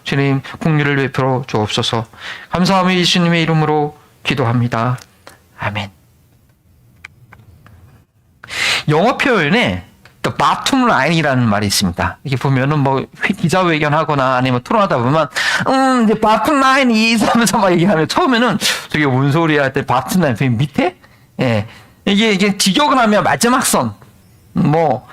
주님 긍휼을 베풀어 주옵소서. 감사하며 예수님의 이름으로 기도합니다. 아멘. 영어 표현에 the bottom line이라는 말이 있습니다. 이렇게 보면은 뭐 기자회견하거나 아니면 토론하다 보면 이제 bottom line is 하면서 막 얘기하면 처음에는 저게 뭔 소리야 할 때 bottom line 밑에 이게 직역을 하면 마지막 선 뭐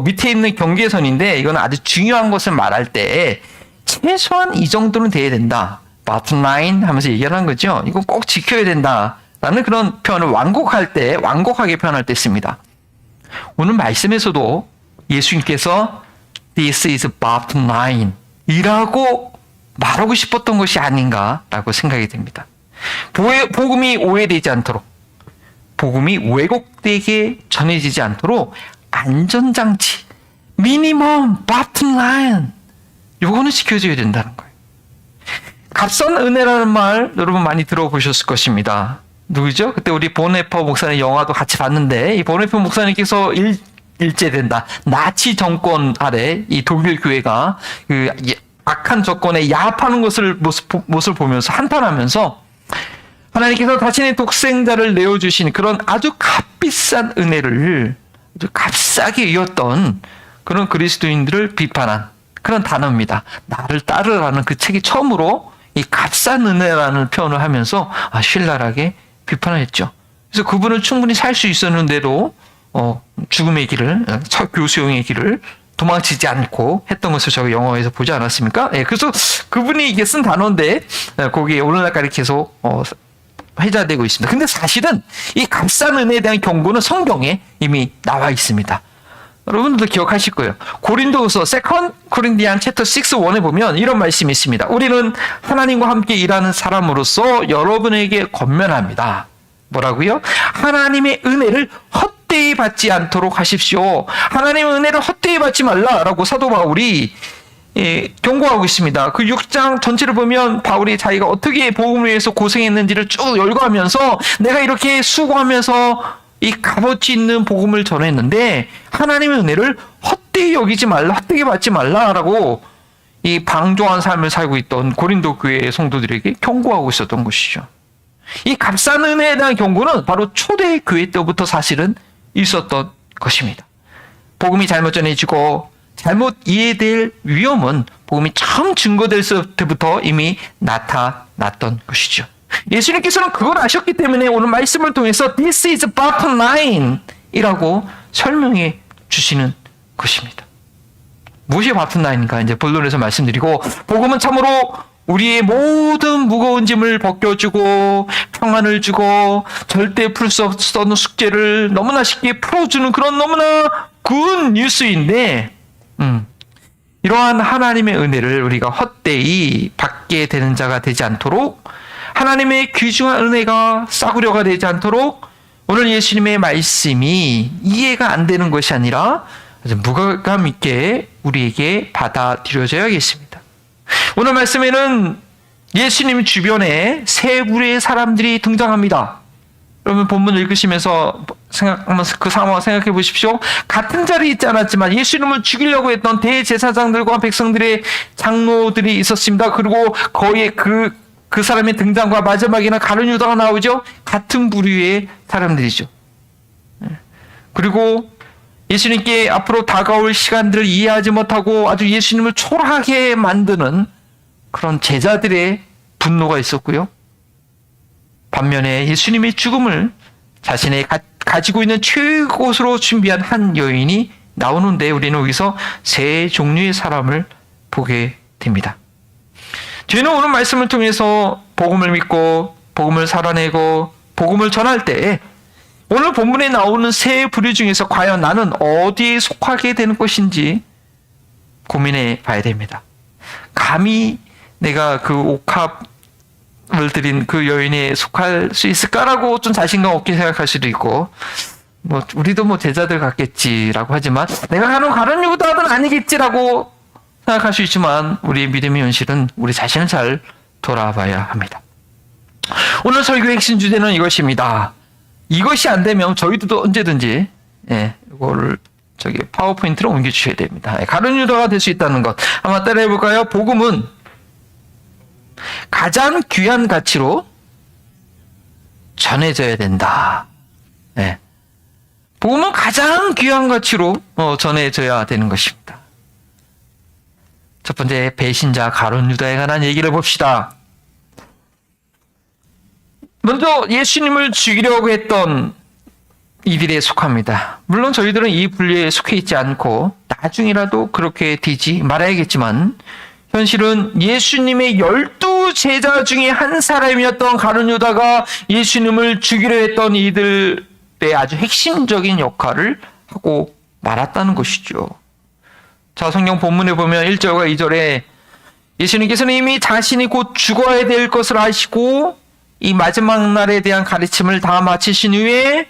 밑에 있는 경계선인데 이건 아주 중요한 것을 말할 때 최소한 이 정도는 돼야 된다. bottom line 하면서 얘기하는 거죠. 이거 꼭 지켜야 된다라는 그런 표현을 완곡하게 표현할 때 씁니다. 오늘 말씀에서도 예수님께서 This is bottom line 이라고 말하고 싶었던 것이 아닌가라고 생각이 됩니다. 복음이 오해되지 않도록, 복음이 왜곡되게 전해지지 않도록 안전장치, 미니멈 bottom line 요거는 지켜줘야 된다는 거예요. 값싼 은혜라는 말 여러분 많이 들어보셨을 것입니다. 누구죠? 그때 우리 보네퍼 목사님 영화도 같이 봤는데 이 보네퍼 목사님께서 일제된다. 나치 정권 아래 이 독일 교회가 그 악한 조건에 야합하는 모습을 보면서 한탄하면서 하나님께서 자신의 독생자를 내어주신 그런 아주 값비싼 은혜를 아주 값싸게 이었던 그런 그리스도인들을 비판한 그런 단어입니다. 나를 따르라는 그 책이 처음으로 이 값싼 은혜라는 표현을 하면서 신랄하게 비판을 했죠. 그래서 그분은 충분히 살 수 있었는데도 죽음의 길을, 교수형의 길을 도망치지 않고 했던 것을 제가 영어에서 보지 않았습니까? 그래서 그분이 이게 쓴 단어인데 거기에 오늘날까지 계속 회자되고 있습니다. 근데 사실은 이 값싼 은혜에 대한 경고는 성경에 이미 나와 있습니다. 여러분들도 기억하실 거예요. 고린도후서 2 Corinthians chapter 6:1에 보면 이런 말씀이 있습니다. 우리는 하나님과 함께 일하는 사람으로서 여러분에게 권면합니다. 뭐라고요? 하나님의 은혜를 헛되이 받지 않도록 하십시오. 하나님의 은혜를 헛되이 받지 말라라고 사도 바울이 경고하고 있습니다. 그 6장 전체를 보면 바울이 자기가 어떻게 복음을 위해서 고생했는지를 쭉 열거하면서 내가 이렇게 수고하면서 이 값어치 있는 복음을 전했는데 하나님의 은혜를 헛되이 여기지 말라, 헛되게 받지 말라라고 이 방종한 삶을 살고 있던 고린도 교회의 성도들에게 경고하고 있었던 것이죠. 이 값싼 은혜에 대한 경고는 바로 초대 교회 때부터 사실은 있었던 것입니다. 복음이 잘못 전해지고 잘못 이해될 위험은 복음이 처음 증거될 때부터 이미 나타났던 것이죠. 예수님께서는 그걸 아셨기 때문에 오늘 말씀을 통해서 This is bottom line 이라고 설명해 주시는 것입니다. 무엇이 bottom line인가 이제 본론에서 말씀드리고 복음은 참으로 우리의 모든 무거운 짐을 벗겨주고 평안을 주고 절대 풀 수 없었던 숙제를 너무나 쉽게 풀어주는 그런 너무나 굿 뉴스인데 이러한 하나님의 은혜를 우리가 헛되이 받게 되는 자가 되지 않도록 하나님의 귀중한 은혜가 싸구려가 되지 않도록 오늘 예수님의 말씀이 이해가 안 되는 것이 아니라 아주 무게감 있게 우리에게 받아들여져야겠습니다. 오늘 말씀에는 예수님 주변에 세 부류의 사람들이 등장합니다. 여러분 본문 읽으시면서 그 상황을 생각해 보십시오. 같은 자리에 있지 않았지만 예수님을 죽이려고 했던 대제사장들과 백성들의 장로들이 있었습니다. 그리고 거의 그 사람의 등장과 마지막에는 가룟 유다가 나오죠. 같은 부류의 사람들이죠. 그리고 예수님께 앞으로 다가올 시간들을 이해하지 못하고 아주 예수님을 초라하게 만드는 그런 제자들의 분노가 있었고요. 반면에 예수님의 죽음을 자신의 가지고 있는 최고로 준비한 한 여인이 나오는데 우리는 여기서 세 종류의 사람을 보게 됩니다. 저희는 오늘 말씀을 통해서 복음을 믿고 복음을 살아내고 복음을 전할 때 오늘 본문에 나오는 세 부류 중에서 과연 나는 어디에 속하게 되는 것인지 고민해 봐야 됩니다. 감히 내가 그 옥합을 드린 그 여인에 속할 수 있을까라고 좀 자신감 없게 생각할 수도 있고 우리도 제자들 같겠지라고 하지만 내가 가는 유다는 아니겠지라고 생각할 수 있지만 우리의 믿음의 현실은 우리 자신을 잘 돌아봐야 합니다. 오늘 설교의 핵심 주제는 이것입니다. 이것이 안 되면 저희도 언제든지 이거를 저기 파워포인트로 옮겨주셔야 됩니다. 가룟 유다가 될 수 있다는 것 한번 따라해볼까요? 복음은 가장 귀한 가치로 전해져야 된다. 네. 복음은 가장 귀한 가치로 전해져야 되는 것입니다. 첫 번째, 배신자 가룟 유다에 관한 얘기를 봅시다. 먼저 예수님을 죽이려고 했던 이들에 속합니다. 물론 저희들은 이 분류에 속해 있지 않고 나중이라도 그렇게 되지 말아야겠지만 현실은 예수님의 12제자 중에 한 사람이었던 가룟 유다가 예수님을 죽이려 했던 이들의 아주 핵심적인 역할을 하고 말았다는 것이죠. 자, 성경 본문에 보면 1절과 2절에 예수님께서는 이미 자신이 곧 죽어야 될 것을 아시고 이 마지막 날에 대한 가르침을 다 마치신 후에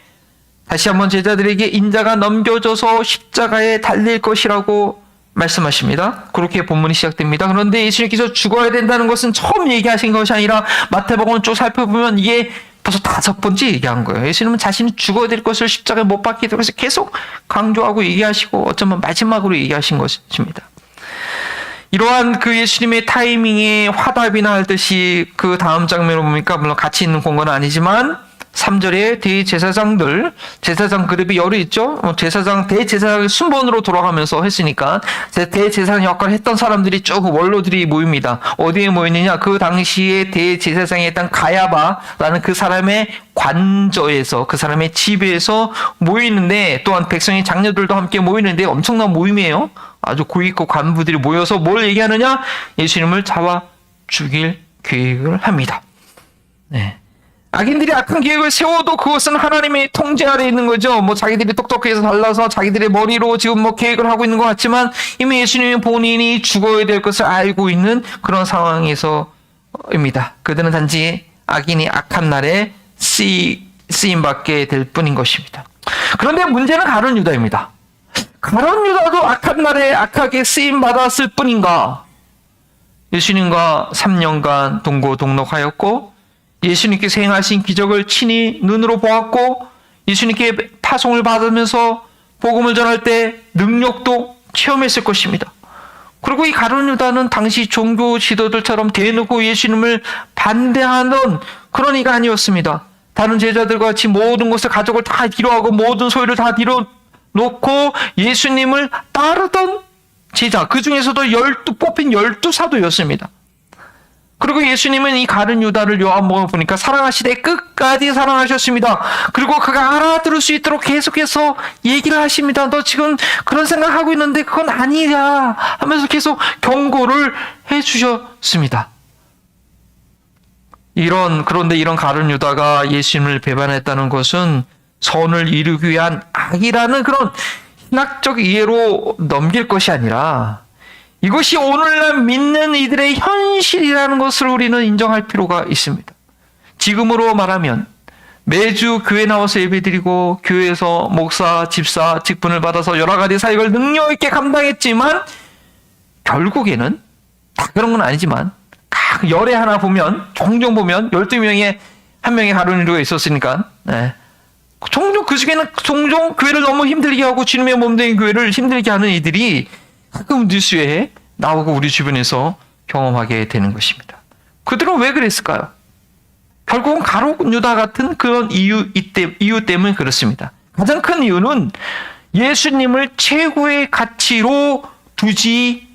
다시 한번 제자들에게 인자가 넘겨져서 십자가에 달릴 것이라고 말씀하십니다. 그렇게 본문이 시작됩니다. 그런데 예수님께서 죽어야 된다는 것은 처음 얘기하신 것이 아니라 마태복음을 쭉 살펴보면 이게 벌써 5번째 얘기한 거예요. 예수님은 자신이 죽어야 될 것을 십자가에 못 박게 되고 계속 강조하고 얘기하시고 어쩌면 마지막으로 얘기하신 것입니다. 이러한 그 예수님의 타이밍에 화답이나 할 듯이 그 다음 장면을 보니까 물론 같이 있는 공간은 아니지만 3절에 대제사장들, 제사장 그룹이 열이 있죠. 대제사장 순번으로 돌아가면서 했으니까 대제사장 역할을 했던 사람들이 쭉 원로들이 모입니다. 어디에 모이느냐? 그 당시에 대제사장에 있던 가야바라는 그 사람의 관저에서, 그 사람의 집에서 모이는데, 또한 백성의 장녀들도 함께 모이는데 엄청난 모임이에요. 아주 고위급 간부들이 모여서 뭘 얘기하느냐? 예수님을 잡아 죽일 계획을 합니다. 네. 악인들이 악한 계획을 세워도 그것은 하나님의 통제 아래 있는 거죠. 자기들이 똑똑해서 달라서 자기들의 머리로 지금 계획을 하고 있는 것 같지만 이미 예수님이 본인이 죽어야 될 것을 알고 있는 그런 상황에서입니다. 그들은 단지 악인이 악한 날에 쓰임받게 될 뿐인 것입니다. 그런데 문제는 가룟 유다입니다. 가룟 유다도 악한 날에 악하게 쓰임받았을 뿐인가? 예수님과 3년간 동고동락하였고 예수님께서 행하신 기적을 친히 눈으로 보았고 예수님께 파송을 받으면서 복음을 전할 때 능력도 체험했을 것입니다. 그리고 이 가룟 유다는 당시 종교 지도들처럼 대놓고 예수님을 반대하는 그런 이가 아니었습니다. 다른 제자들과 같이 모든 것을 가족을 다 뒤로하고 모든 소유를 다 뒤로놓고 예수님을 따르던 제자, 그 중에서도 뽑힌 12사도였습니다. 그리고 예수님은 이 가룟 유다를 요한복음을 보니까 사랑하시되 끝까지 사랑하셨습니다. 그리고 그가 알아들을 수 있도록 계속해서 얘기를 하십니다. 너 지금 그런 생각하고 있는데 그건 아니야 하면서 계속 경고를 해주셨습니다. 그런데 이런 가룟 유다가 예수님을 배반했다는 것은 선을 이루기 위한 악이라는 그런 신학적 이해로 넘길 것이 아니라 이것이 오늘날 믿는 이들의 현실이라는 것을 우리는 인정할 필요가 있습니다. 지금으로 말하면 매주 교회 나와서 예배드리고 교회에서 목사, 집사, 직분을 받아서 여러 가지 사역을 능력 있게 감당했지만 결국에는 다 그런 건 아니지만 각 열에 하나 보면 종종 보면 12명에 한 명의 가룟 유다가 있었으니까 종종 그 중에는 종종 교회를 너무 힘들게 하고 주님의 몸된 교회를 힘들게 하는 이들이 가끔 뉴스에 나오고 우리 주변에서 경험하게 되는 것입니다. 그들은 왜 그랬을까요? 결국은 가룟 유다 같은 그런 이유 때문에 그렇습니다. 가장 큰 이유는 예수님을 최고의 가치로 두지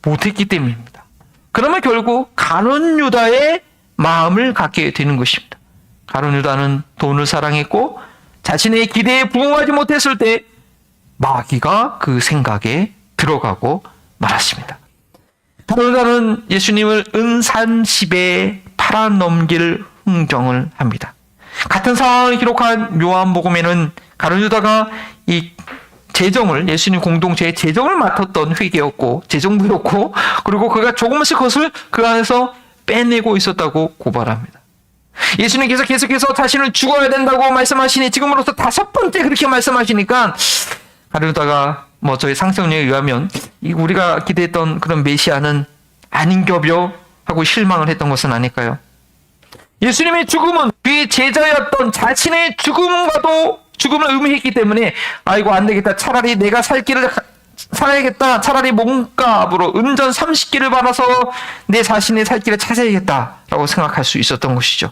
못했기 때문입니다. 그러면 결국 가룟 유다의 마음을 갖게 되는 것입니다. 가룟 유다는 돈을 사랑했고 자신의 기대에 부응하지 못했을 때 마귀가 그 생각에 들어가고 말았습니다. 가룟 유다는 예수님을 은 30에 팔아넘길 흥정을 합니다. 같은 상황을 기록한 요한복음에는 가룟 유다가 이 재정을, 예수님 공동체의 재정을 맡았던 회계였고 재정도 그렇고 그리고 그가 조금씩 그것을 그 안에서 빼내고 있었다고 고발합니다. 예수님께서 계속해서 자신을 죽어야 된다고 말씀하시니 지금으로서 5번째 그렇게 말씀하시니까 가룟 유다가 저희 상상력에 의하면 우리가 기대했던 그런 메시아는 아닌겨벼 하고 실망을 했던 것은 아닐까요? 예수님의 죽음은 그의 제자였던 자신의 죽음을 의미했기 때문에 아이고 안 되겠다. 차라리 내가 살 길을 살아야겠다. 차라리 몸값으로 은전 30개를 받아서 내 자신의 살 길을 찾아야겠다라고 생각할 수 있었던 것이죠.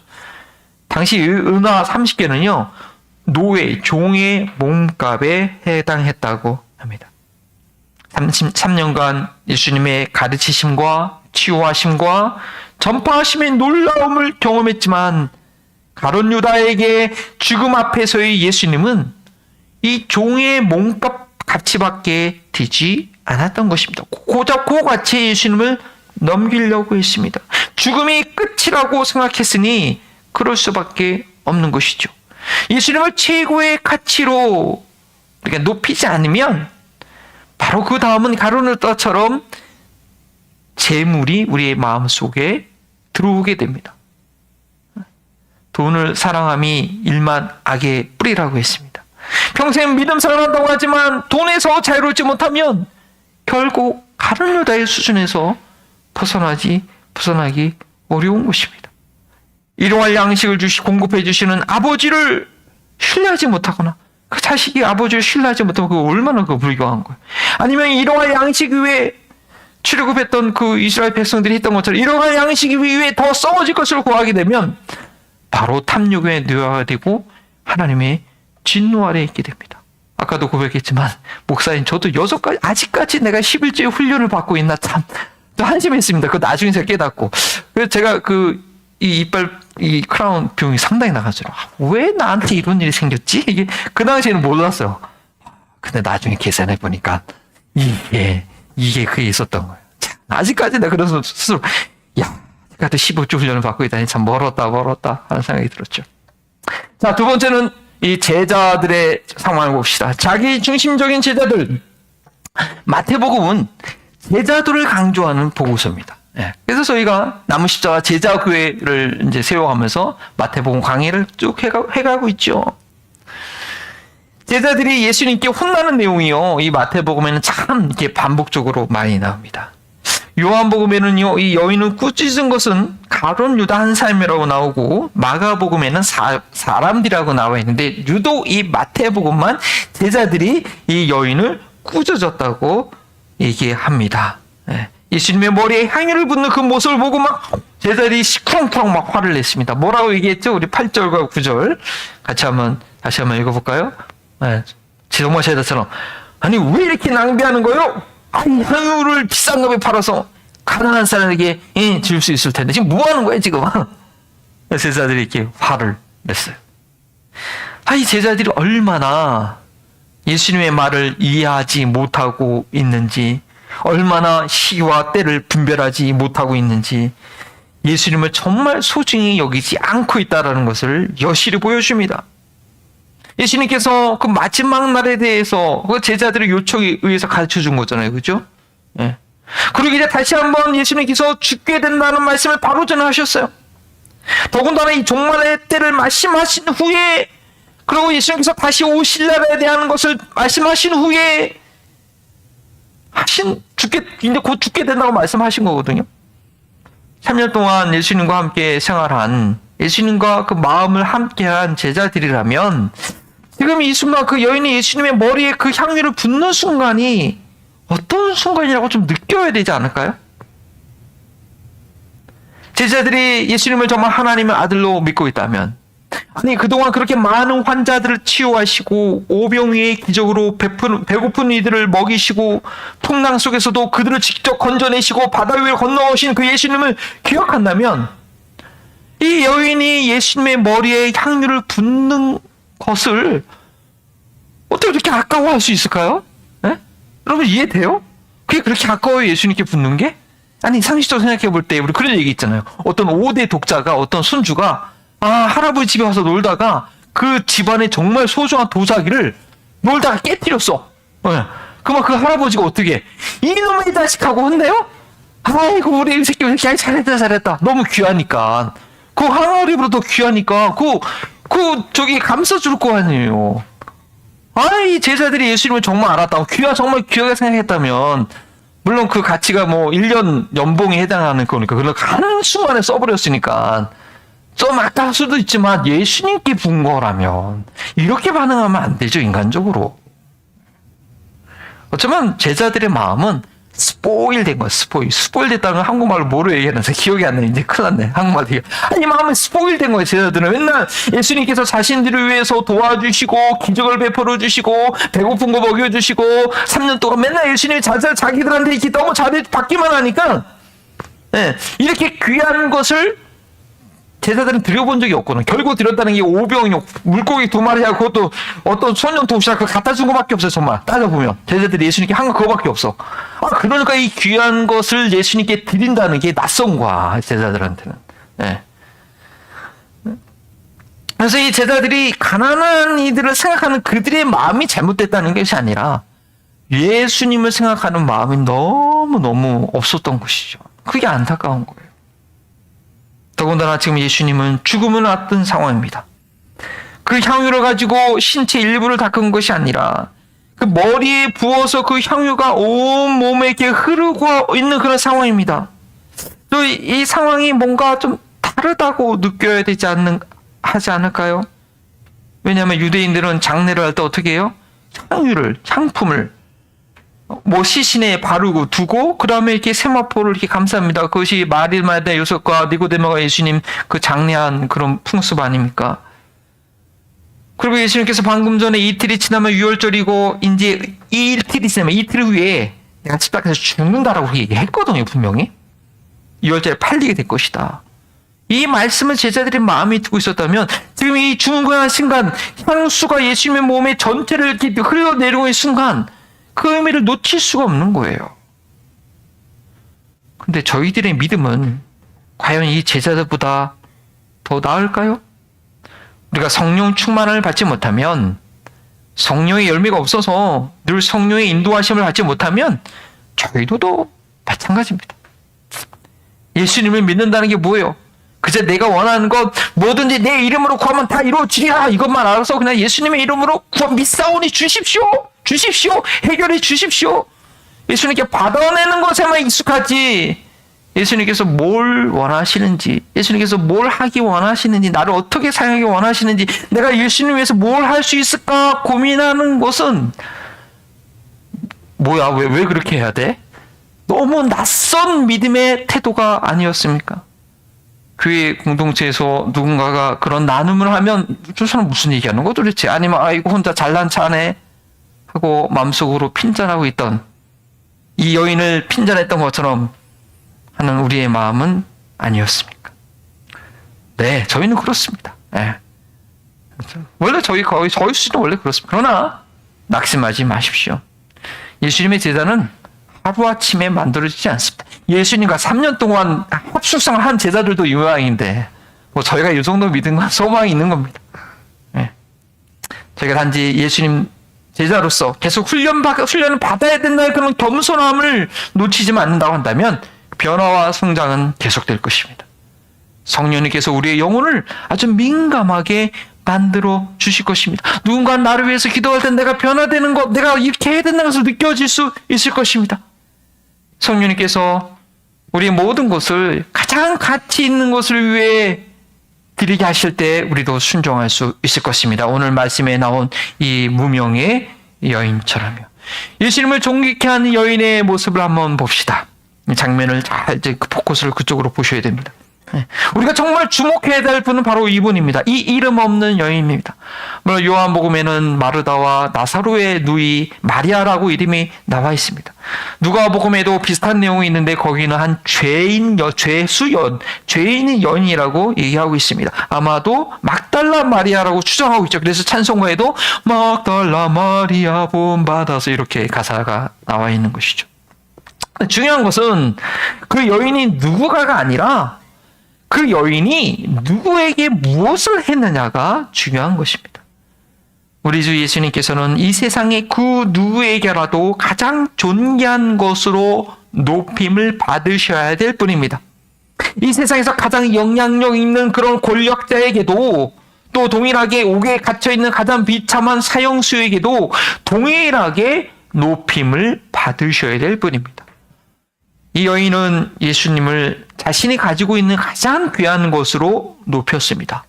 당시 은화 30개는요. 노예, 종의 몸값에 해당했다고 합니다. 33년간 예수님의 가르치심과 치유하심과 전파하심의 놀라움을 경험했지만 가룟 유다에게 죽음 앞에서의 예수님은 이 종의 몸값 가치밖에 되지 않았던 것입니다. 고작 그 가치의 예수님을 넘기려고 했습니다. 죽음이 끝이라고 생각했으니 그럴 수밖에 없는 것이죠. 예수님을 최고의 가치로 그러니까 높이지 않으면 바로 그 다음은 가룟 유다처럼 재물이 우리의 마음속에 들어오게 됩니다. 돈을 사랑함이 일만 악의 뿌리라고 했습니다. 평생 믿음 사랑한다고 하지만 돈에서 자유롭지 못하면 결국 가룟 유다의 수준에서 벗어나기 어려운 것입니다. 일용할 양식을 공급해 주시는 아버지를 신뢰하지 못하거나 그 자식이 아버지를 신뢰하지 못하면 그거 얼마나 불교한 거예요. 아니면 일용할 양식 위에 출애굽했던 그 이스라엘 백성들이 했던 것처럼 일용할 양식 위에 더 썩어질 것을 구하게 되면 바로 탐욕에 노예가 되고 하나님의 진노 아래에 있게 됩니다. 아까도 고백했지만 목사님 저도 6가지 아직까지 내가 11조의 훈련을 받고 있나 참 한심했습니다. 그거 나중에 제가 깨닫고 그래서 제가 이 이빨 이 크라운 비용이 상당히 나갔어요. 왜 나한테 이런 일이 생겼지? 이게 그 당시에는 몰랐어요. 근데 나중에 계산해 보니까 이게 그게 있었던 거예요. 참, 아직까지 내가 그래서 스스로 같은 15주 훈련을 받고 있다니 참 멀었다 하는 생각이 들었죠. 자, 두 번째는 이 제자들의 상황을 봅시다. 자기 중심적인 제자들. 마태복음은 제자들을 강조하는 보고서입니다. 그래서 저희가 남은 십자가 제자교회를 이제 세워가면서 마태복음 강의를 쭉 해가고 있죠. 제자들이 예수님께 혼나는 내용이요. 이 마태복음에는 참 이렇게 반복적으로 많이 나옵니다. 요한복음에는요, 이 여인은 꾸짖은 것은 가룟 유다 한 사람이라고 나오고, 마가복음에는 사람들이라고 나와 있는데, 유독 이 마태복음만 제자들이 이 여인을 꾸짖었다고 얘기합니다. 예수님의 머리에 향유를 붓는 그 모습을 보고 막 제자들이 시쿵쿵 막 화를 냈습니다. 뭐라고 얘기했죠? 우리 8절과 9절 다시 한번 읽어볼까요? 정말 제자처럼 아니 왜 이렇게 낭비하는 거요? 아니 향유를 비싼 값에 팔아서 가난한 사람에게 줄 수 있을 텐데 지금 뭐 하는 거예요 지금? 제자들이 이렇게 화를 냈어요. 이 제자들이 얼마나 예수님의 말을 이해하지 못하고 있는지, 얼마나 시와 때를 분별하지 못하고 있는지 예수님을 정말 소중히 여기지 않고 있다는 것을 여실히 보여줍니다. 예수님께서 그 마지막 날에 대해서 그 제자들의 요청에 의해서 가르쳐 준 거잖아요. 그죠? 그리고 이제 다시 한번 예수님께서 죽게 된다는 말씀을 바로 전하셨어요. 더군다나 이 종말의 때를 말씀하신 후에, 그리고 예수님께서 다시 오실 날에 대한 것을 말씀하신 후에 이제 곧 죽게 된다고 말씀하신 거거든요. 3년 동안 예수님과 함께 생활한, 예수님과 그 마음을 함께한 제자들이라면 지금 이 순간 그 여인이 예수님의 머리에 그 향유를 붓는 순간이 어떤 순간이라고 좀 느껴야 되지 않을까요? 제자들이 예수님을 정말 하나님의 아들로 믿고 있다면, 아니 그동안 그렇게 많은 환자들을 치유하시고 오병이의 기적으로 배고픈 이들을 먹이시고 풍랑 속에서도 그들을 직접 건져내시고 바다 위를 건너오신 그 예수님을 기억한다면 이 여인이 예수님의 머리에 향유를 붓는 것을 어떻게 그렇게 아까워할 수 있을까요? 여러분 이해돼요? 그게 그렇게 아까워요, 예수님께 붓는 게? 아니 상식적으로 생각해 볼 때 우리 그런 얘기 있잖아요. 어떤 5대 독자가, 어떤 손주가 할아버지 집에 와서 놀다가 그 집안에 정말 소중한 도자기를 놀다가 깨뜨렸어. 그러면 그 할아버지가 어떻게 이놈의 자식하고 혼내요? 아이고 우리 이 새끼 잘했다 너무 귀하니까 그 항아리보다 더 귀하니까 저기 감싸줄 거 아니에요. 이 제자들이 예수님을 정말 알았다고 정말 귀하게 생각했다면 물론 그 가치가 1년 연봉에 해당하는 거니까 그걸 한순간에 써버렸으니까 좀 아까울 수도 있지만 예수님께 부은 거라면 이렇게 반응하면 안 되죠, 인간적으로. 어쩌면 제자들의 마음은 스포일된 거야, 스포일됐다는 건 한국말로 뭐로 얘기하는지 기억이 안 나요. 이제 큰일 났네. 한국말로 얘기. 아니, 마음이 스포일된 거예요, 제자들은. 맨날 예수님께서 자신들을 위해서 도와주시고, 기적을 베풀어 주시고, 배고픈 거 먹여주시고, 3년 동안 맨날 예수님이 자기들한테 이렇게 너무 잘받기만 하니까, 네, 이렇게 귀한 것을 제자들은 드려본 적이 없거든. 결국 드렸다는 게 오병이요, 물고기 2마리하고 그것도 어떤 소년 도시락 그걸 갖다 준 것밖에 없어요. 정말 따져보면 제자들이 예수님께 한 거 그거밖에 없어. 그러니까 이 귀한 것을 예수님께 드린다는 게 낯선 거야, 제자들한테는. 네. 그래서 이 제자들이 가난한 이들을 생각하는 그들의 마음이 잘못됐다는 것이 아니라 예수님을 생각하는 마음이 너무너무 없었던 것이죠. 그게 안타까운 거예요. 더군다나 지금 예수님은 죽음을 앞둔 상황입니다. 그 향유를 가지고 신체 일부를 닦은 것이 아니라 그 머리에 부어서 그 향유가 온 몸에 이렇게 흐르고 있는 그런 상황입니다. 또 이 상황이 뭔가 좀 다르다고 느껴야 되지 하지 않을까요? 왜냐하면 유대인들은 장례를 할 때 어떻게 해요? 향품을 시신에 바르고 두고 그 다음에 이렇게 세마포를 이렇게 감쌉니다. 그것이 마리아다 요셉과 니고데모가 예수님 그 장례한 그런 풍습 아닙니까? 그리고 예수님께서 방금 전에 이틀이 지나면 유월절이고 이제 이틀이 지나면 이틀 후에 내가 집밖에서 죽는다라고 얘기했거든요, 분명히. 유월절에 팔리게 될 것이다. 이 말씀을 제자들이 마음에 두고 있었다면 지금 이 중간한 순간 향수가 예수님의 몸에 전체를 이렇게 흘러내리고 있는 순간 그 의미를 놓칠 수가 없는 거예요. 근데 저희들의 믿음은 과연 이 제자들보다 더 나을까요? 우리가 성령 충만을 받지 못하면, 성령의 열매가 없어서 늘 성령의 인도하심을 받지 못하면 저희도 마찬가지입니다. 예수님을 믿는다는 게 뭐예요? 그저 내가 원하는 것 뭐든지 내 이름으로 구하면 다 이루어지리라, 이것만 알아서 그냥 예수님의 이름으로 믿사오니 주십시오, 해결해 주십시오. 예수님께 받아내는 것에만 익숙하지, 예수님께서 뭘 원하시는지, 예수님께서 뭘 하기 원하시는지, 나를 어떻게 사용하기 원하시는지, 내가 예수님 위해서 뭘 할 수 있을까 고민하는 것은 뭐야, 왜 그렇게 해야 돼? 너무 낯선 믿음의 태도가 아니었습니까? 교회 공동체에서 누군가가 그런 나눔을 하면 저 사람 무슨 얘기하는 거 도대체? 아니면 아이고 혼자 잘난 차네 하고 마음속으로 핀잔하고 있던, 이 여인을 핀잔했던 것처럼 하는 우리의 마음은 아니었습니까? 네, 저희는 그렇습니다. 네. 원래 저희 수준은 원래 그렇습니다. 그러나 낙심하지 마십시오. 예수님의 제자는 하루아침에 만들어지지 않습니다. 예수님과 3년 동안 합숙생을 한 제자들도 유명인데 저희가 이 정도 믿음과 소망이 있는 겁니다. 네. 저희가 단지 예수님 제자로서 계속 훈련을 받아야 된다는 그런 겸손함을 놓치지 않는다고 한다면 변화와 성장은 계속될 것입니다. 성령님께서 우리의 영혼을 아주 민감하게 만들어 주실 것입니다. 누군가 나를 위해서 기도할 때 내가 변화되는 것, 내가 이렇게 해야 된다는 것을 느껴질 수 있을 것입니다. 성령님께서 우리의 모든 것을 가장 가치 있는 것을 위해 드리게 하실 때 우리도 순종할 수 있을 것입니다. 오늘 말씀에 나온 이 무명의 여인처럼요. 예수님을 존귀케 하는 여인의 모습을 한번 봅시다. 이 장면을 잘 포커스를 그쪽으로 보셔야 됩니다. 우리가 정말 주목해야 될 분은 바로 이분입니다. 이 이름 없는 여인입니다. 물론 요한복음에는 마르다와 나사로의 누이 마리아라고 이름이 나와 있습니다. 누가복음에도 비슷한 내용이 있는데 거기는 한 죄인의 여인이라고 얘기하고 있습니다. 아마도 막달라 마리아라고 추정하고 있죠. 그래서 찬송가에도 막달라 마리아 본받아서 이렇게 가사가 나와 있는 것이죠. 중요한 것은 그 여인이 누구가가 아니라 그 여인이 누구에게 무엇을 했느냐가 중요한 것입니다. 우리 주 예수님께서는 이 세상의 그 누구에게라도 가장 존귀한 것으로 높임을 받으셔야 될 분입니다. 이 세상에서 가장 영향력 있는 그런 권력자에게도, 또 동일하게 옥에 갇혀있는 가장 비참한 사형수에게도 동일하게 높임을 받으셔야 될 분입니다. 이 여인은 예수님을 자신이 가지고 있는 가장 귀한 것으로 높였습니다.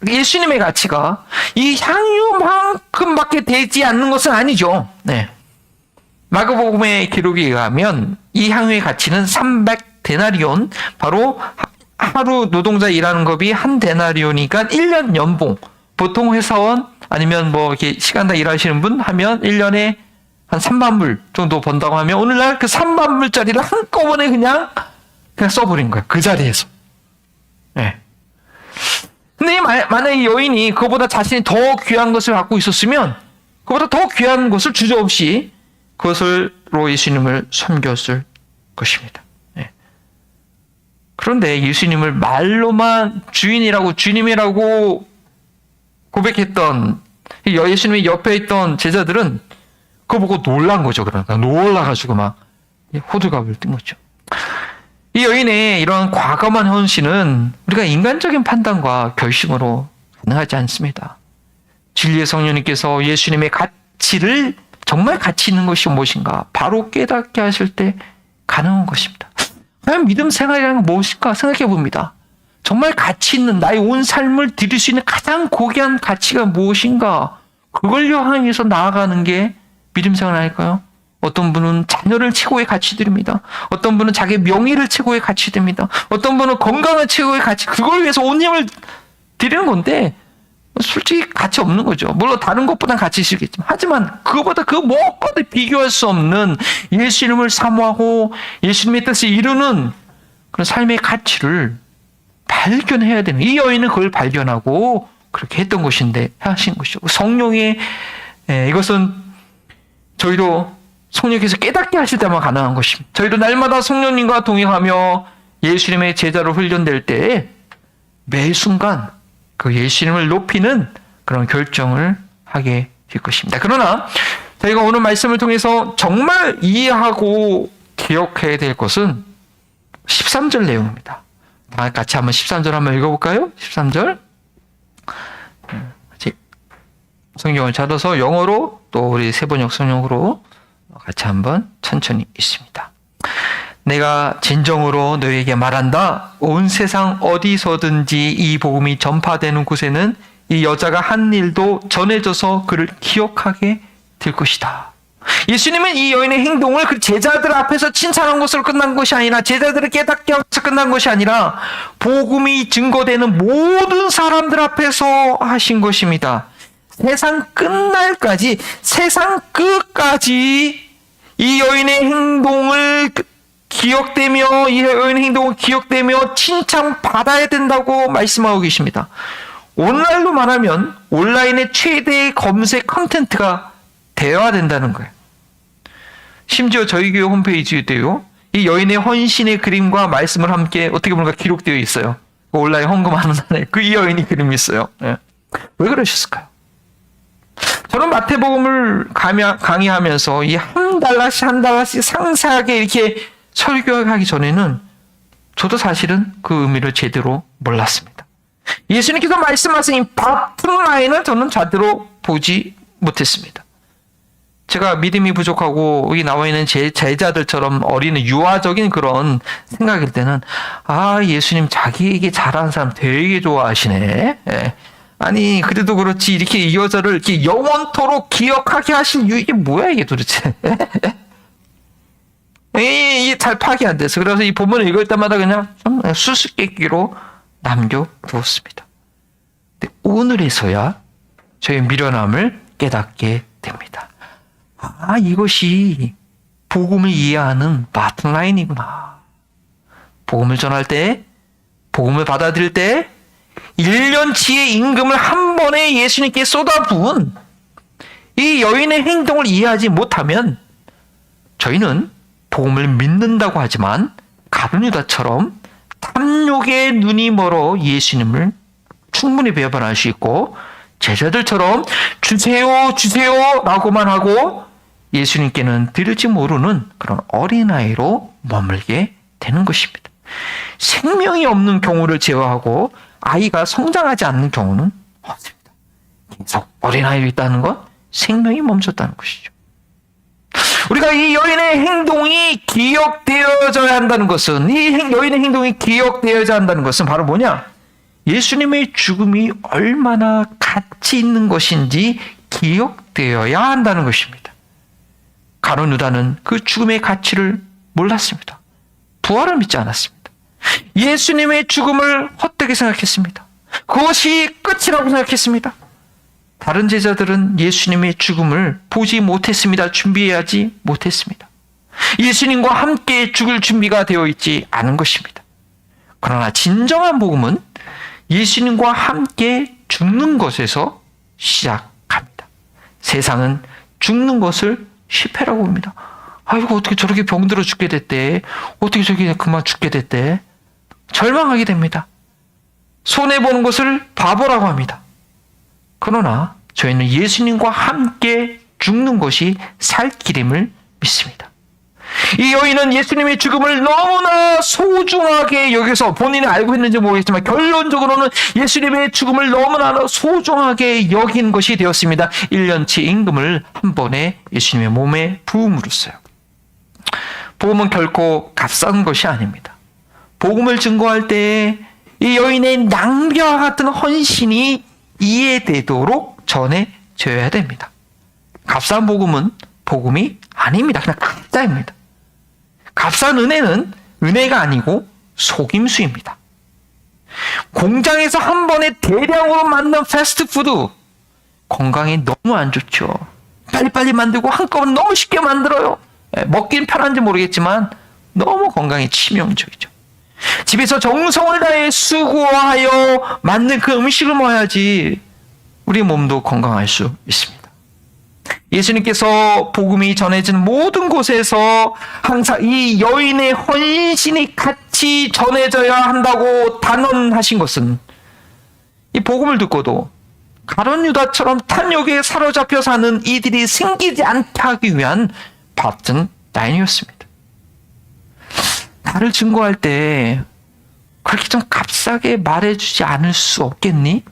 예수님의 가치가 이 향유만큼밖에 되지 않는 것은 아니죠. 네. 마가복음의 기록에 의하면 이 향유의 가치는 300데나리온, 바로 하루 노동자 일하는 법이 한 데나리온이니까 1년 연봉. 보통 회사원 아니면 뭐 이렇게 시간당 일하시는 분 하면 1년에 한 3만 불 정도 번다고 하면 오늘날 그 3만 불짜리를 한꺼번에 그냥 써버린 거예요. 그 자리에서. 네. 근데 만약에 여인이 그거보다 자신이 더 귀한 것을 갖고 있었으면 그보다 더 귀한 것을 주저없이 그것으로 예수님을 섬겼을 것입니다. 네. 그런데 예수님을 말로만 주님이라고 고백했던 예수님의 옆에 있던 제자들은 그거 보고 놀란 거죠. 그러니까 놀라가지고 막 호들갑을 뜬 거죠. 이 여인의 이런 과감한 헌신은 우리가 인간적인 판단과 결심으로 가능하지 않습니다. 진리의 성령님께서 예수님의 가치를 정말 가치 있는 것이 무엇인가 바로 깨닫게 하실 때 가능한 것입니다. 과연 믿음 생활이라는 건 무엇일까 생각해 봅니다. 정말 가치 있는 나의 온 삶을 드릴 수 있는 가장 고귀한 가치가 무엇인가, 그걸 향해서 나아가는 게 믿음 생활 아닐까요? 어떤 분은 자녀를 최고의 가치 드립니다. 어떤 분은 자기 명예를 최고의 가치 드립니다. 어떤 분은 건강을 최고의 가치, 그걸 위해서 온 힘을 드리는 건데 솔직히 가치 없는 거죠. 물론 다른 것보다는 가치 있겠지만, 하지만 그거보다 그 무엇과도 비교할 수 없는 예수님을 사모하고 예수님의 뜻을 이루는 그런 삶의 가치를 발견해야 되는, 이 여인은 그걸 발견하고 그렇게 했던 것인데 하신 것이죠. 성령의 이것은 저희도 성령께서 깨닫게 하실 때만 가능한 것입니다. 저희도 날마다 성령님과 동행하며 예수님의 제자로 훈련될 때 매 순간 그 예수님을 높이는 그런 결정을 하게 될 것입니다. 그러나 저희가 오늘 말씀을 통해서 정말 이해하고 기억해야 될 것은 13절 내용입니다. 다 같이 한번 13절 한번 읽어볼까요? 13절. 성경을 찾아서 영어로 또 우리 세번역 성령으로 같이 한번 천천히 읽습니다. 내가 진정으로 너에게 말한다. 온 세상 어디서든지 이 복음이 전파되는 곳에는 이 여자가 한 일도 전해져서 그를 기억하게 될 것이다. 예수님은 이 여인의 행동을 그 제자들 앞에서 칭찬한 것으로 끝난 것이 아니라, 제자들을 깨닫게 하면서 끝난 것이 아니라 복음이 증거되는 모든 사람들 앞에서 하신 것입니다. 세상 끝날까지, 세상 끝까지 이 여인의 행동을 기억되며, 이 여인의 행동을 기억되며 칭찬받아야 된다고 말씀하고 계십니다. 오늘날로 말하면 온라인의 최대의 검색 컨텐츠가 되어야 된다는 거예요. 심지어 저희 교회 홈페이지에도요, 이 여인의 헌신의 그림과 말씀을 함께 어떻게 보면 기록되어 있어요. 온라인 헌금하는 날에 이 여인이 그림이 있어요. 네. 왜 그러셨을까요? 저는 마태복음을 강의하면서 이 한 달러씩 상세하게 이렇게 설교하기 전에는 저도 사실은 그 의미를 제대로 몰랐습니다. 예수님께서 말씀하신 이 바텀 라인을 저는 제대로 보지 못했습니다. 제가 믿음이 부족하고 여기 나와 있는 제 제자들처럼 어린 유아적인 그런 생각일 때는, 예수님 자기에게 잘하는 사람 되게 좋아하시네. 예. 아니 그래도 그렇지 이렇게 이 여자를 이렇게 영원토록 기억하게 하신 이유, 이게 뭐야 이게 도대체. 이게 잘 파악이 안 돼서, 그래서 이 본문을 읽을 때마다 그냥 좀 수수께끼로 남겨두었습니다. 근데 오늘에서야 저의 미련함을 깨닫게 됩니다. 이것이 복음을 이해하는 바텀라인이구나. 복음을 전할 때, 복음을 받아들일 때 1년치의 임금을 한 번에 예수님께 쏟아부은 이 여인의 행동을 이해하지 못하면 저희는 복음을 믿는다고 하지만 가룟유다처럼 탐욕에 눈이 멀어 예수님을 충분히 배반할 수 있고, 제자들처럼 주세요 주세요 라고만 하고 예수님께는 드릴지 모르는 그런 어린아이로 머물게 되는 것입니다. 생명이 없는 경우를 제외하고 아이가 성장하지 않는 경우는 없습니다. 계속 어린아이로 있다는 건 생명이 멈췄다는 것이죠. 우리가 이 여인의 행동이 기억되어져야 한다는 것은, 여인의 행동이 기억되어져야 한다는 것은 바로 뭐냐? 예수님의 죽음이 얼마나 가치 있는 것인지 기억되어야 한다는 것입니다. 가룟 유다는 그 죽음의 가치를 몰랐습니다. 부활을 믿지 않았습니다. 예수님의 죽음을 헛되게 생각했습니다. 그것이 끝이라고 생각했습니다. 다른 제자들은 예수님의 죽음을 보지 못했습니다. 준비하지 못했습니다. 예수님과 함께 죽을 준비가 되어 있지 않은 것입니다. 그러나 진정한 복음은 예수님과 함께 죽는 것에서 시작합니다. 세상은 죽는 것을 실패라고 봅니다. 아이고, 어떻게 저렇게 병들어 죽게 됐대. 어떻게 저렇게 그만 죽게 됐대. 절망하게 됩니다. 손해보는 것을 바보라고 합니다. 그러나 저희는 예수님과 함께 죽는 것이 살 길임을 믿습니다. 이 여인은 예수님의 죽음을 너무나 소중하게 여기서 본인이 알고 있는지 모르겠지만 결론적으로는 예수님의 죽음을 너무나 소중하게 여긴 것이 되었습니다. 1년치 임금을 한 번에 예수님의 몸에 부음으로써요. 복음은 결코 값싼 것이 아닙니다. 복음을 증거할 때에 이 여인의 낭비와 같은 헌신이 이해되도록 전해져야 됩니다. 값싼 복음은 복음이 아닙니다. 그냥 가짜입니다. 값싼 은혜는 은혜가 아니고 속임수입니다. 공장에서 한 번에 대량으로 만든 패스트푸드 건강에 너무 안 좋죠. 빨리빨리 만들고 한꺼번에 너무 쉽게 만들어요. 먹긴 편한지 모르겠지만 너무 건강에 치명적이죠. 집에서 정성을 다해 수고하여 만든 그 음식을 먹어야지 우리 몸도 건강할 수 있습니다. 예수님께서 복음이 전해진 모든 곳에서 항상 이 여인의 헌신이 같이 전해져야 한다고 단언하신 것은 이 복음을 듣고도 가룟 유다처럼 탐욕에 사로잡혀 사는 이들이 생기지 않게 하기 위한 바튼 라인이었습니다. 나를 증거할 때 그렇게 좀 값싸게 말해주지 않을 수 없겠니?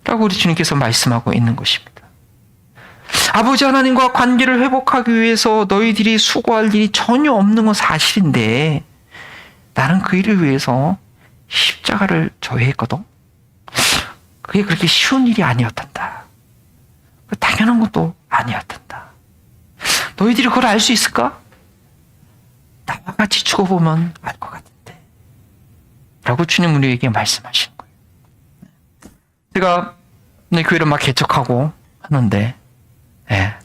라고 우리 주님께서 말씀하고 있는 것입니다. 아버지 하나님과 관계를 회복하기 위해서 너희들이 수고할 일이 전혀 없는 건 사실인데 나는 그 일을 위해서 십자가를 져야 했거든. 그게 그렇게 쉬운 일이 아니었단다. 당연한 것도 아니었단다. 너희들이 그걸 알 수 있을까? 나와 같이 죽어보면 알 것 같은데. 라고 주님 우리에게 말씀하시는 거예요. 제가 교회를 막 개척하고 하는데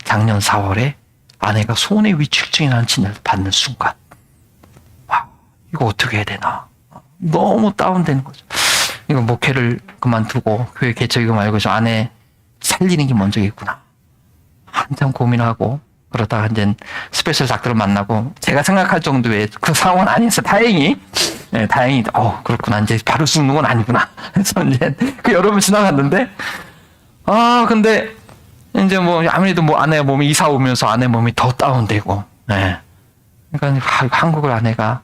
작년 4월에 아내가 손해위축증이 나는 진단을 받는 순간 와, 이거 어떻게 해야 되나. 너무 다운되는 거죠. 이거 목회를 그만두고 교회 개척이고 말고 저 아내 살리는 게 먼저겠구나. 한참 고민하고 그러다가 이제 스페셜 닥터를 만나고 제가 생각할 정도의 그 상황은 아니었어요. 다행히. 다행히 그렇구나. 이제 바로 죽는 건 아니구나. 그래서 이제 그 여름을 지나갔는데 근데 이제 아무래도 아내 몸이 이사 오면서 아내 몸이 더 다운되고 그러니까 한국을 아내가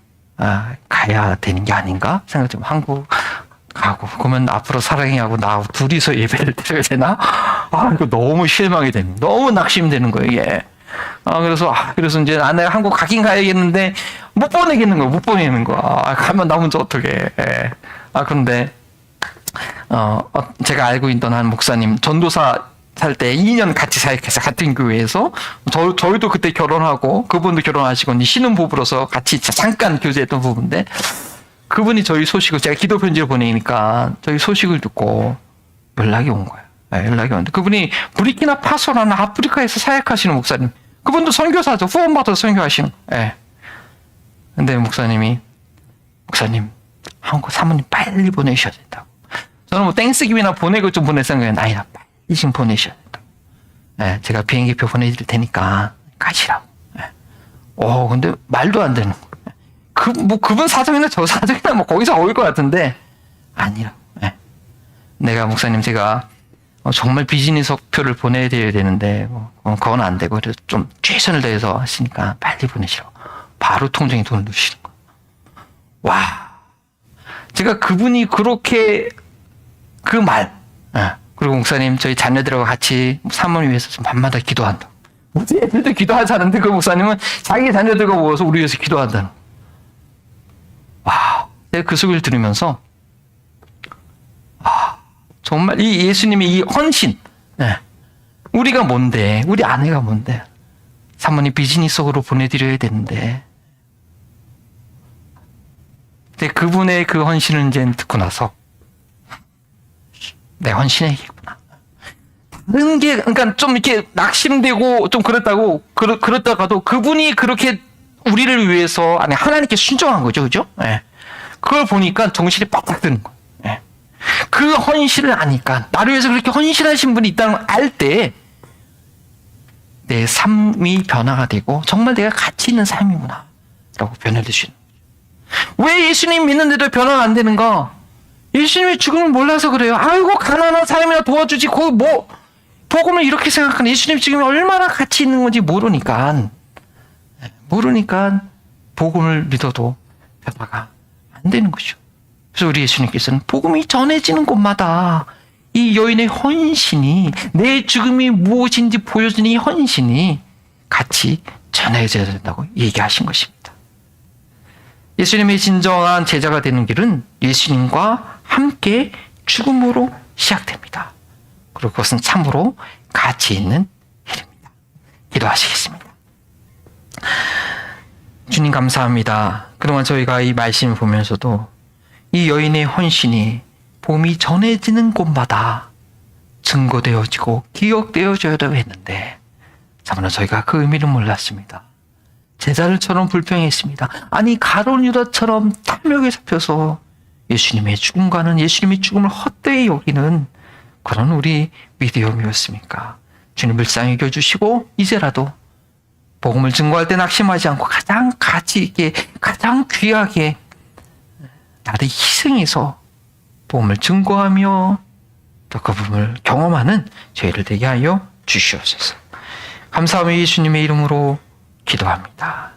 가야 되는 게 아닌가 생각 좀 한국 가고 그러면 앞으로 사랑이하고 나하고 둘이서 예배를 드려야 되나? 이거 너무 실망이 됩니다. 너무 낙심되는 거예요, 이게. 그래서 이제 아내가 한국 가긴 가야겠는데 못 보내겠는 거야, 못 보내는 거야. 가면 나 혼자 어떡해. 그런데 제가 알고 있던 한 목사님 전도사 살 때 2년 같이 사역해서 같은 교회에서 저희도 그때 결혼하고 그분도 결혼하시고 신혼부부로서 같이 잠깐 교제했던 부부인데 그분이 저희 소식을 제가 기도 편지를 보내니까 저희 소식을 듣고 연락이 온 거예요. 연락이 왔는데 그분이 부르키나파소라는 아프리카에서 사역하시는 목사님. 그분도 선교사죠. 후원받아서 선교하시는. 근데 목사님 한국 사모님 빨리 보내셔야 된다고. 저는 땡스기비나 보내고 좀 보낼 생각은 아니라 빨리 지금 보내셔야 된다고. 제가 비행기표 보내드릴 테니까 가시라고. 근데 말도 안 되는 거예요. 그분 사정이나 저 사정이나 거기서 어울 것 같은데 아니라고. 내가 목사님 제가 정말 비즈니스 표를 보내드려야 되는데 그건 안 되고 그래서 좀 최선을 다해서 하시니까 빨리 보내시라고. 바로 통장에 돈을 넣으시는 거예요. 와, 제가 그분이 그렇게 그리고 목사님 저희 자녀들하고 같이 사모님 위해서 좀 밤마다 기도한다. 우리 애들도 기도하지 않는데 그 목사님은 자기 자녀들과 모여서 우리 위해서 기도한다는. 와, 내가 그 소리를 들으면서 정말 이 예수님의 이 헌신, 우리가 뭔데, 우리 아내가 뭔데, 사모님 비즈니스석으로 보내드려야 되는데, 근데 그분의 그 헌신을 이제 듣고 나서 내 헌신이겠구나. 다른 게, 그러니까 좀 이렇게 낙심되고 좀 그렇다가도 그분이 그렇게 우리를 위해서, 아니, 하나님께 순종한 거죠. 그죠? 예. 그걸 보니까 정신이 빡빡 드는 거예요. 예. 그 헌신을 아니까, 나를 위해서 그렇게 헌신하신 분이 있다는 걸 알 때, 내 삶이 변화가 되고, 정말 내가 가치 있는 삶이구나. 라고 변화를 주시는 거죠. 왜 예수님 믿는데도 변화가 안 되는가? 예수님의 죽음을 몰라서 그래요. 아이고, 가난한 사람이나 도와주지. 복음을 이렇게 생각하는 예수님 죽음이 얼마나 가치 있는 건지 모르니까 복음을 믿어도 변화가 안 되는 거죠. 그래서 우리 예수님께서는 복음이 전해지는 곳마다 이 여인의 헌신이, 내 죽음이 무엇인지 보여주는 이 헌신이 같이 전해져야 된다고 얘기하신 것입니다. 예수님의 진정한 제자가 되는 길은 예수님과 함께 죽음으로 시작됩니다. 그리고 그것은 참으로 가치 있는 일입니다. 기도하시겠습니다. 주님 감사합니다. 그동안 저희가 이 말씀을 보면서도 이 여인의 헌신이 복음이 전해지는 곳마다 증거되어지고 기억되어져야 했는데 참으로 저희가 그 의미를 몰랐습니다. 제자들처럼 불평했습니다. 아니, 가룟 유다처럼 탐욕에 잡혀서 예수님의 죽음과는 예수님의 죽음을 헛되이 여기는 그런 우리 위대함이었습니까? 주님 불쌍히 여겨주시고 이제라도 복음을 증거할 때 낙심하지 않고 가장 가치 있게, 가장 귀하게 나를 희생해서 복음을 증거하며 또 그 복음을 경험하는 저희를 되게 하여 주시옵소서. 감사하며 예수님의 이름으로 기도합니다.